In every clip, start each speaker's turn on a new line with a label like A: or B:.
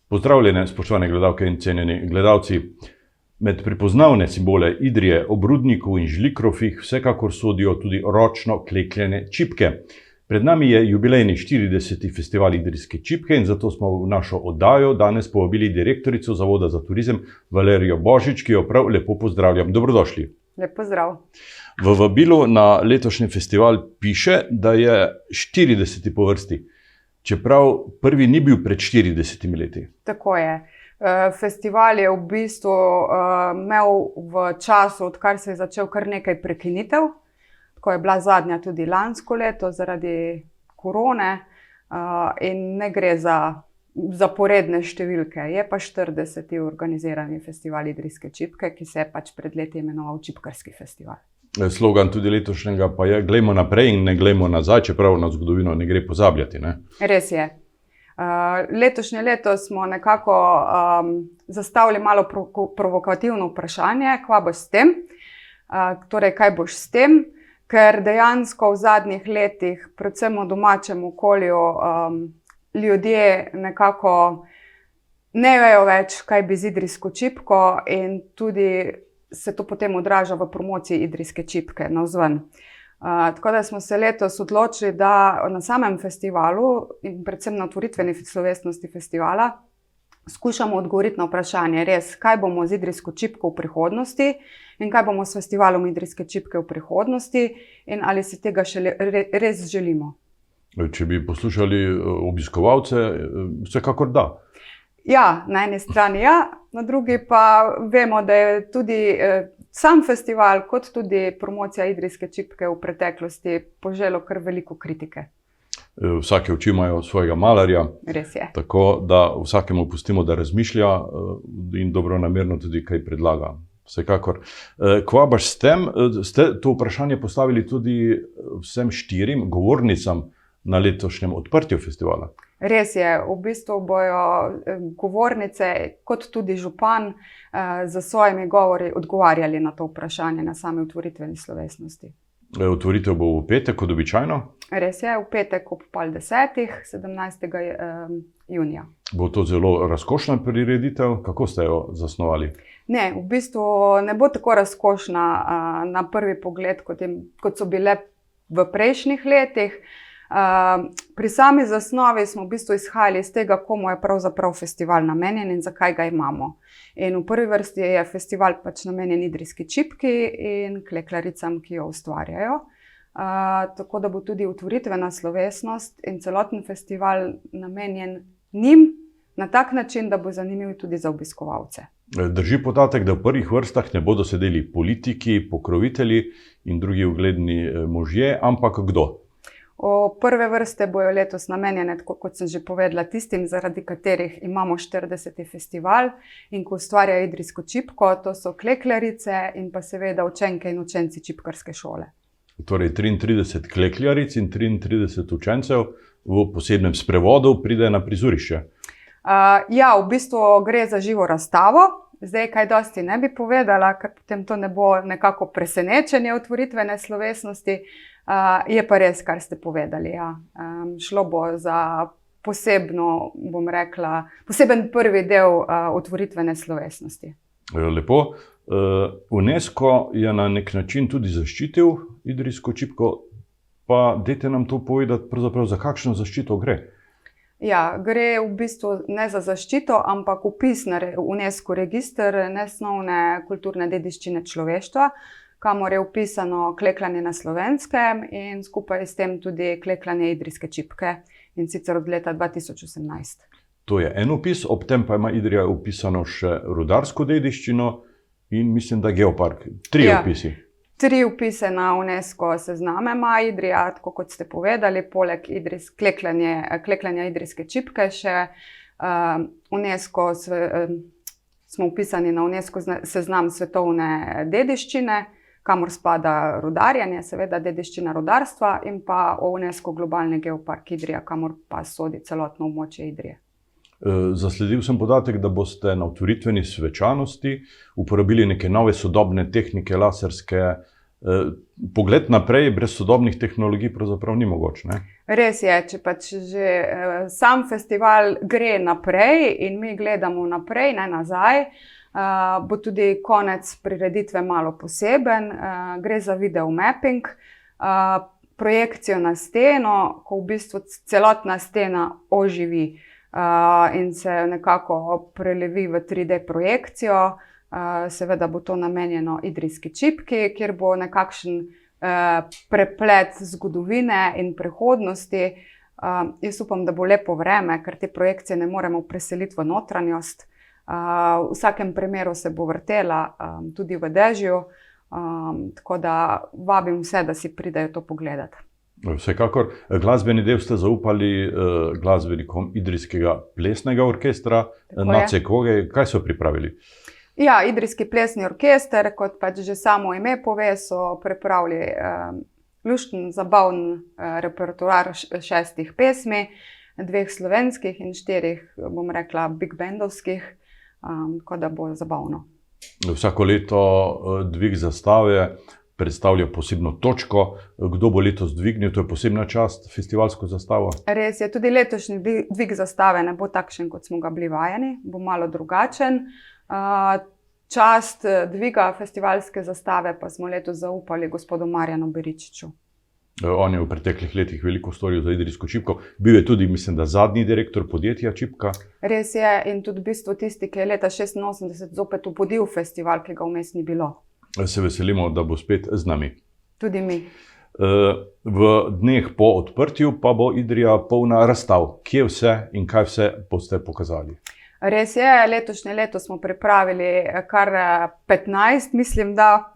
A: Pozdravljene, spoštovane gledalke in cenjeni gledalci. Med prepoznavne simbole Idrije ob Rudniku in Žlikrofih vsekakor sodijo tudi ročno klekljane čipke. Pred nami je jubilejni 40. festival Idrijske čipke in zato smo v našo oddajo danes povabili direktorico Zavoda za turizem Valerijo Božič, ki jo prav lepo pozdravljam. Dobrodošli.
B: Lep pozdrav.
A: V vabilu na letošnji festival piše, da je 40. po vrsti, čeprav prvi ni bil pred 40 leti.
B: Tako je. Festival je v bistvu imel v času, odkar se je začel, kar nekaj prekinitev. Tako je bila zadnja tudi lansko leto zaradi korone in ne gre za zaporedne številke. Je pa 40. organizirani festival Idrijske čipke, ki se je pač pred leti imenoval Čipkarski festival.
A: Slogan tudi letošnjega pa je: glejmo naprej in ne glejmo nazaj, čeprav na zgodovino ne gre pozabljati, ne?
B: Res je. Letošnje leto smo nekako zastavili malo provokativno vprašanje, kva boš s tem, torej kaj boš s tem, ker dejansko v zadnjih letih, predvsem v domačem okolju, ljudje nekako ne vejo več, kaj bi z idrijsko čipko, in tudi se to potem odraža v promociji idrijske čipke navzven. Tako da smo se letos odločili, da na samem festivalu in predvsem na otvoritveni slovesnosti festivala skušamo odgovoriti na vprašanje, res, kaj bomo z idrijsko čipko v prihodnosti in kaj bomo s festivalom Idrijske čipke v prihodnosti in ali si tega res želimo.
A: Če bi poslušali obiskovalce, vsekakor da.
B: Ja, na eni strani ja, na drugi pa vemo, da je tudi sam festival, kot tudi promocija Idrijske čipke v preteklosti poželo kar veliko kritike.
A: Vsake oči imajo svojega malarja.
B: Res je.
A: Tako da vsakemu pustimo, da razmišlja in dobronamerno tudi kaj predlaga. Vsekakor. Kva baš s tem? Ste to vprašanje postavili tudi vsem 4 govornicam na letošnjem odprtju festivala?
B: Res je. V bistvu bojo govornice, kot tudi župan, za svojimi govori odgovarjali na to vprašanje na sami otvoritveni slovesnosti.
A: Otvoritev bo v petek, kot običajno?
B: Res je, v petek ob 9:30, 17. junija.
A: Bo to zelo razkošna prireditev? Kako ste jo zasnovali?
B: Ne, v bistvu ne bo tako razkošna na prvi pogled, kot so bile v prejšnjih letih. Pri sami zasnovi smo v bistvu izhajali iz tega, komu je pravzaprav festival namenjen in zakaj ga imamo. In v prvi vrsti je festival pač namenjen idrijski čipki in kleklaricam, ki jo ustvarjajo. Tako da bo tudi otvoritvena slovesnost in celoten festival namenjen njim na tak način, da bo zanimiv tudi za obiskovalce.
A: Drži podatek, da v prvih vrstah ne bodo sedeli politiki, pokrovitelji in drugi ugledni možje, ampak kdo?
B: Prve vrste bojo letos namenjene, kot sem že povedala, tistim, zaradi katerih imamo 40. festival in ko ustvarjajo idrijsko čipko, to so klekljarice in pa seveda učenke in učenci čipkarske šole.
A: Torej 33 klekljaric in 33 učencev v posebnem sprevodu pride na prizorišče.
B: Ja, v bistvu gre za živo razstavo. Zdaj, kaj dosti ne bi povedala, ker potem to ne bo nekako presenečenje otvoritvene slovesnosti. Je pa res, kar ste povedali. Ja. Šlo bo za posebno, bom rekla, poseben prvi del otvoritvene slovesnosti.
A: Lepo. UNESCO je na nek način tudi zaščitil idrijsko čipko, pa dajte nam to povedati, pravzaprav za kakšno zaščito gre?
B: Ja, gre v bistvu ne za zaščito, ampak vpis na UNESCO register nesnovne kulturne dediščine človeštva, kamor je vpisano klekljanje na Slovenskem in skupaj s tem tudi klekljanje idrijske čipke, in sicer od leta 2018.
A: To je en vpis, ob tem pa ima Idrija vpisano še rudarsko dediščino in mislim, da geopark. 3 vpisi.
B: 3 vpise na UNESCO sezname ima Idrija, tako kot ste povedali, poleg klekljanja idrijske čipke še UNESCO smo vpisani na UNESCO seznam svetovne dediščine, kamor spada rudarjenje, seveda dediščina rudarstva, in pa UNESCO globalni geopark Idrija, kamor pa sodi celotno območje Idrije.
A: Zasledil sem podatek, da boste na otvoritveni svečanosti uporabili neke nove sodobne tehnike, laserske. Pogled naprej brez sodobnih tehnologij pravzaprav ni mogoč, ne?
B: Res je, če pač že sam festival gre naprej in mi gledamo naprej, ne nazaj, bo tudi konec prireditve malo poseben. Gre za video mapping, projekcijo na steno, ko v bistvu celotna stena oživi in se nekako prelevi v 3D projekcijo. Seveda bo to namenjeno idrijski čipki, kjer bo nekakšen preplet zgodovine in prihodnosti. Jaz upam, da bo lepo vreme, ker te projekcije ne moremo preseliti v notranjost. V vsakem primeru se bo vrtela tudi v dežju, tako da vabim vse, da si pridejo to pogledati.
A: Vsekakor, glasbeni del ste zaupali glasbenikom Idrijskega plesnega orkestra Nace Koge. Kaj so pripravili?
B: Ja, Idrijski plesni orkester, kot pač že samo ime pove, so pripravili lušten, zabaven repertoar 6 pesmi, 2 slovenskih in 4, bom rekla, big bandovskih, tako da bo zabavno.
A: Vsako leto dvig zastave predstavlja posebno točko. Kdo bo letos dvignil? To je posebna čast, festivalsko zastavo?
B: Res je, tudi letošnji dvig zastave ne bo takšen, kot smo ga bili vajeni, bo malo drugačen. Čast dviga festivalske zastave pa smo letos zaupali gospodu Marjanu Beričiču.
A: On je v preteklih letih veliko storil za idrijsko čipko. Bil je tudi, mislim, da zadnji direktor podjetja Čipka.
B: Res je, in tudi v bistvu tisti, ki je leta 1986 zopet upodil festival, ki ga vmes ni bilo.
A: Se veselimo, da bo spet z nami.
B: Tudi mi.
A: V dneh po odprtju pa bo Idrija polna razstav. Kje vse in kaj vse boste pokazali?
B: Res je, letošnje leto smo pripravili kar 15, mislim, da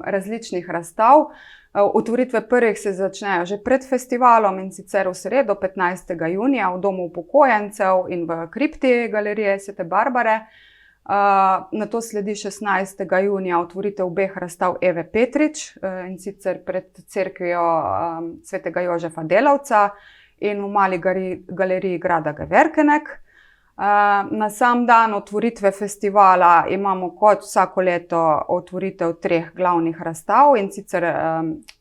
B: različnih razstav. Otvoritve prvih se začnejo že pred festivalom, in sicer v sredo 15. junija v Domu upokojencev in v kripti galerije Svete Barbare. Nato sledi 16. junija otvoritev obeh razstav Eve Petrič, in sicer pred cerkvijo Svetega Jožefa Delavca in v Mali galeriji grada Geverkenek. Na sam dan otvoritve festivala imamo kot vsako leto otvoritev 3 glavnih razstav, in sicer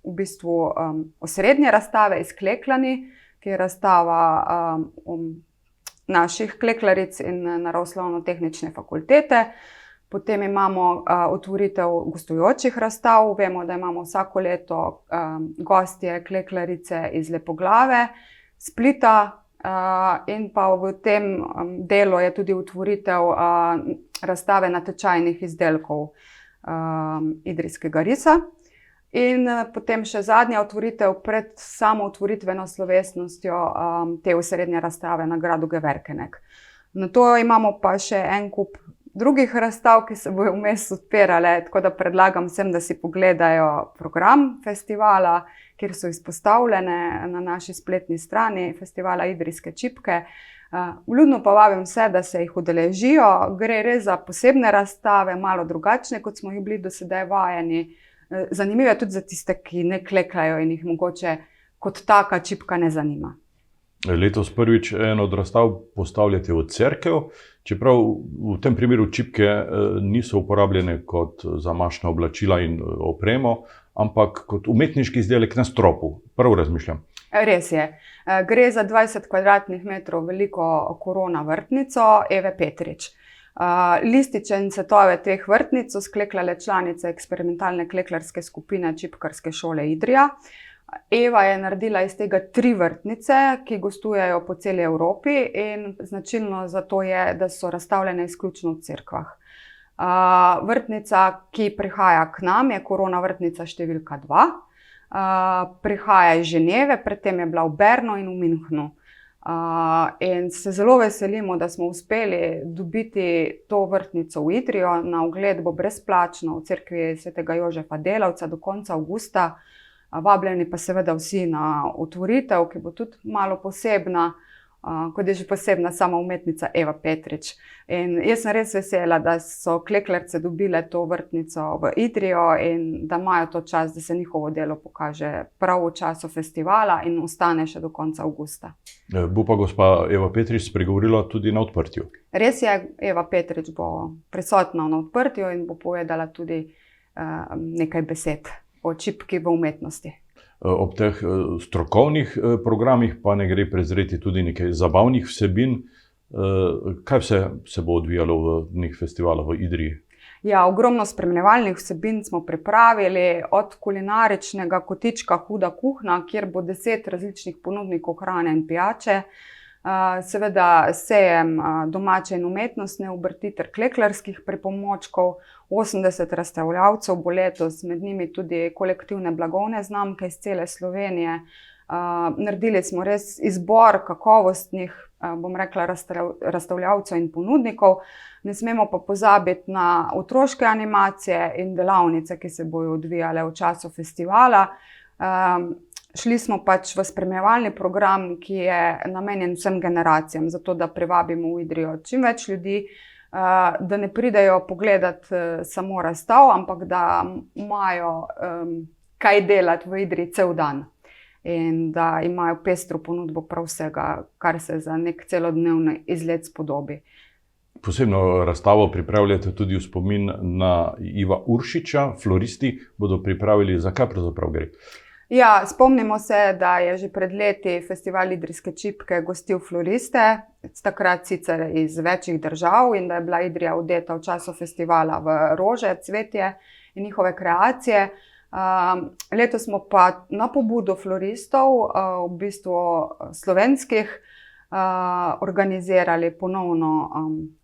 B: v bistvu osrednje razstave iz Kleklani, ki je razstava naših kleklaric in naravoslovno-tehnične fakultete. Potem imamo otvoritev gostujočih razstav. Vemo, da imamo vsako leto gostje kleklarice iz Lepoglave, Splita, in pa v tem delu je tudi otvoritev razstave natečajnih izdelkov idrijskega risa. In potem še zadnja otvoritev pred samo otvoritveno slovesnostjo te osrednje razstave na gradu Geverkenek. Nato imamo pa še en kup drugih razstav, ki se bojo vmes odpirale, tako da predlagam vsem, da si pogledajo program festivala, kjer so izpostavljene na naši spletni strani festivala Idrijske čipke. Vljudno pa vabim vse, da se jih udeležijo. Gre res za posebne razstave, malo drugačne, kot smo jih bili do sedaj vajeni. Zanimivo je tudi za tiste, ki ne klekljajo in jih mogoče kot taka čipka ne zanima.
A: Letos prvič eno od razstav postavljate v cerkev, čeprav v tem primeru čipke niso uporabljene kot zamašna oblačila in opremo, ampak kot umetniški izdelek na stropu. Prav razmišljam.
B: Res je. Gre za 20 kvadratnih metrov veliko korona vrtnico Eve Petrič. Lističe in cvetove teh vrtnic so sklekljale članice eksperimentalne kleklarske skupine Čipkarske šole Idrija. Eva je naredila iz tega 3 vrtnice, ki gostujejo po celi Evropi, in značilno za to je, da so razstavljene izključno v cerkvah. Vrtnica, ki prihaja k nam, je korona vrtnica številka 2. Prihaja iz Ženeve, predtem je bila v Bernu in v Münchnu. In se zelo veselimo, da smo uspeli dobiti to vrtnico v Idrijo. Na ogled bo brezplačno v cerkvi Svetega Jožefa Delavca do konca avgusta. Vabljeni pa seveda vsi na otvoritev, ki bo tudi malo posebna, kot je že posebna sama umetnica Eva Petrič. In jaz sem res vesela, da so kleklarce dobile to vrtnico v Idrijo in da imajo to čas, da se njihovo delo pokaže prav v času festivala in ostane še do konca avgusta.
A: Bo pa gospa Eva Petrič spregovorila tudi na odprtju.
B: Res je, Eva Petrič bo prisotna na odprtju in bo povedala tudi nekaj besed o čipki v umetnosti.
A: ob teh strokovnih programih pa ne gre prezreti tudi nekaj zabavnih vsebin. Kaj vse se bo odvijalo v dneh festivala v Idriji?
B: Ja, ogromno spremljevalnih vsebin smo pripravili, od kulinaričnega kotička Huda kuhna, kjer bo 10 različnih ponudnikov hrane in pijače. Seveda sejem domače in umetnostne obrti ter klekljarskih pripomočkov. 80 razstavljavcev bo letos, med njimi tudi kolektivne blagovne znamke iz cele Slovenije. Naredili smo res izbor kakovostnih, bom rekla, razstavljavcev in ponudnikov. Ne smemo pa pozabiti na otroške animacije in delavnice, ki se bodo odvijale v času festivala. Šli smo pač v spremljevalni program, ki je namenjen vsem generacijam, zato da privabimo v Idrijo čim več ljudi, da ne pridejo pogledati samo razstav, ampak da imajo kaj delati v Idriji cel dan. In da imajo pestro ponudbo prav vsega, kar se za nek celodnevni izlet spodobi.
A: Posebno razstavo pripravljate tudi v spomin na Iva Uršiča, floristi bodo pripravili. Za kaj pravzaprav gre?
B: Ja, spomnimo se, da je že pred leti Festival Idrijske čipke gostil floriste, takrat sicer iz večjih držav, in da je bila Idrija odeta v času festivala v rože, cvetje in njihove kreacije. Letos smo pa na pobudo floristov, v bistvu slovenskih, organizirali ponovno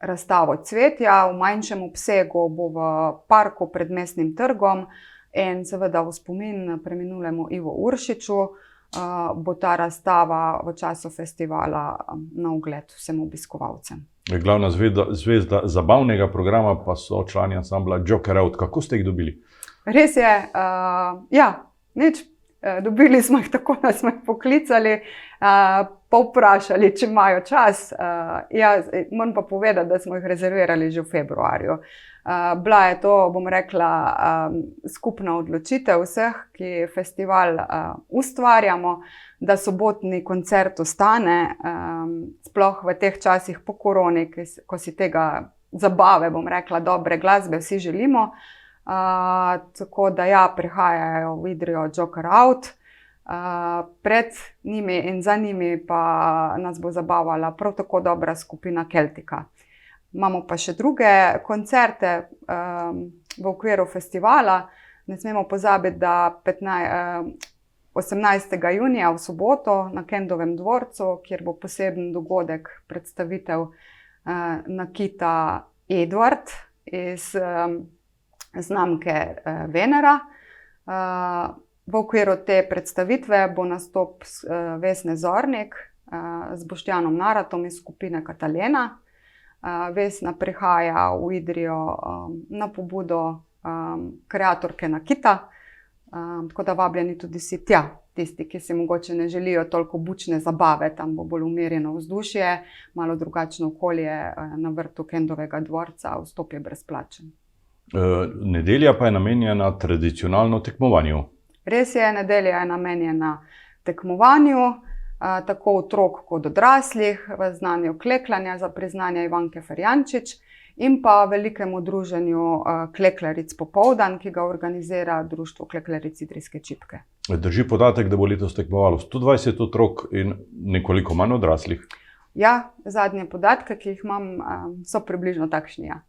B: razstavo cvetja v manjšem obsegu, bo v parku pred Mestnim trgom, in seveda v spomin preminulemu Ivu Uršiču bo ta razstava v času festivala na ogled vsem obiskovalcem.
A: Glavna zvezda zabavnega programa pa so člani ansambla Joker Out. Kako ste jih dobili?
B: Res je, ja, nič. Dobili smo jih tako, da smo jih poklicali, pa vprašali, če imajo čas. Ja, moram pa povedati, da smo jih rezervirali že v februarju. Bila je to, bom rekla, skupna odločitev vseh, ki festival ustvarjamo, da sobotni koncert ostane, sploh v teh časih po koroni, ko si tega zabave, bom rekla, dobre glasbe vsi želimo. Tako da ja, prihajajo v Idrijo Joker Out, pred njimi in za njimi pa nas bo zabavala prav tako dobra skupina Keltika. Imamo pa še druge koncerte v okviru festivala. Ne smemo pozabiti, da 18. junija v soboto na Kendovem dvorcu, kjer bo poseben dogodek, predstavitev nakita Edward iz znamke Venera. V okviru te predstavitve bo nastop Vesne Zornik z Boštjanom Naratom iz skupine Katalena. Vesna prihaja v Idrijo na pobudo kreatorke nakita, tako da vabljeni tudi si tja. Tisti, ki si mogoče ne želijo toliko bučne zabave, tam bo bolj umirjeno vzdušje, malo drugačno okolje na vrtu Kendovega dvorca, vstop je brezplačen.
A: Nedelja pa je namenjena tradicionalno tekmovanju.
B: Res je, nedelja je namenjena tekmovanju, tako otrok kot odraslih, v znanju klekljanja za priznanje Ivanke Ferjančič in pa velikemu druženju Klekljaric popoldan, ki ga organizira Društvo Klekljaric Idrijske čipke.
A: Drži podatek, da bo letos tekmovalo 120 otrok in nekoliko manj odraslih?
B: Ja, zadnje podatke, ki jih imam, so približno takšni, ja.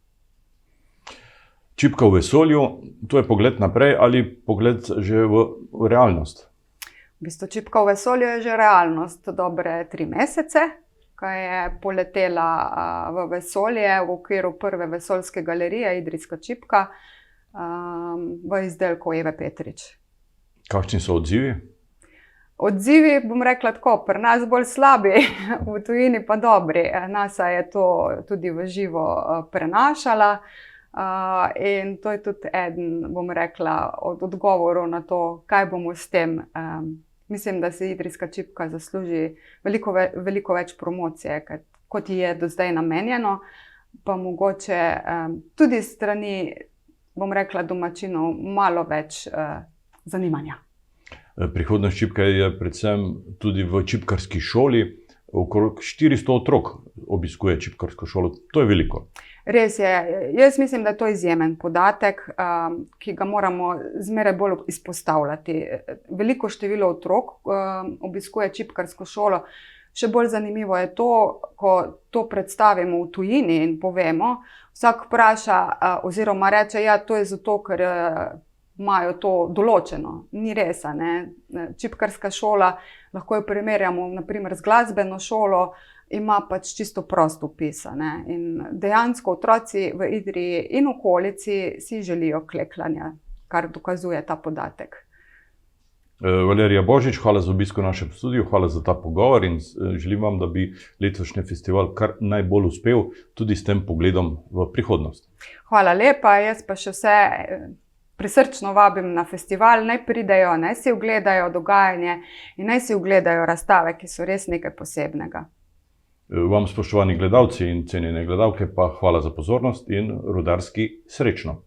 A: Čipka v vesolju, to je pogled naprej ali pogled že v realnost?
B: V bistvu čipka v vesolju je že realnost dobre 3 mesece, ko je poletela v vesolje v okviru prve vesoljske galerije Idrijska čipka v izdelku Eve Petrič.
A: Kakšni so odzivi?
B: Odzivi, bom rekla tako, pri nas bolj slabi, v tujini pa dobri. NASA je to tudi v živo prenašala. In to je tudi eden, bom rekla, od odgovorov na to, kaj bomo s tem. Mislim, da se Idrijska čipka zasluži veliko več promocije, kot ji je do zdaj namenjeno, pa mogoče tudi strani, bom rekla, domačinov malo več zanimanja.
A: Prihodnost čipke je predvsem tudi v čipkarski šoli. Okrog 400 otrok obiskuje čipkarsko šolo. To je veliko.
B: Res je, jaz mislim, da je to izjemen podatek, ki ga moramo zmeraj bolj izpostavljati. Veliko število otrok obiskuje čipkarsko šolo. Še bolj zanimivo je to, ko to predstavimo v tujini in povemo, vsak vpraša oziroma reče, ja, to je zato, ker imajo to določeno. Ni res, ne. Čipkarska šola, lahko jo primerjamo na primer z glasbeno šolo, ima pač čisto prost vpis, ne. In dejansko otroci v Idriji in okolici si želijo klekljanja, kar dokazuje ta podatek.
A: Valerija Božič, hvala za obisk v našem studiu, hvala za ta pogovor in želim vam, da bi letošnji festival kar najbolj uspel tudi s tem pogledom v prihodnost.
B: Hvala lepa, jaz pa še vse prisrčno vabim na festival, naj pridejo, naj si ogledajo dogajanje in naj si ogledajo razstave, ki so res nekaj posebnega.
A: Vam, spoštovani gledalci in cenjene gledalke, pa hvala za pozornost in rudarski srečno.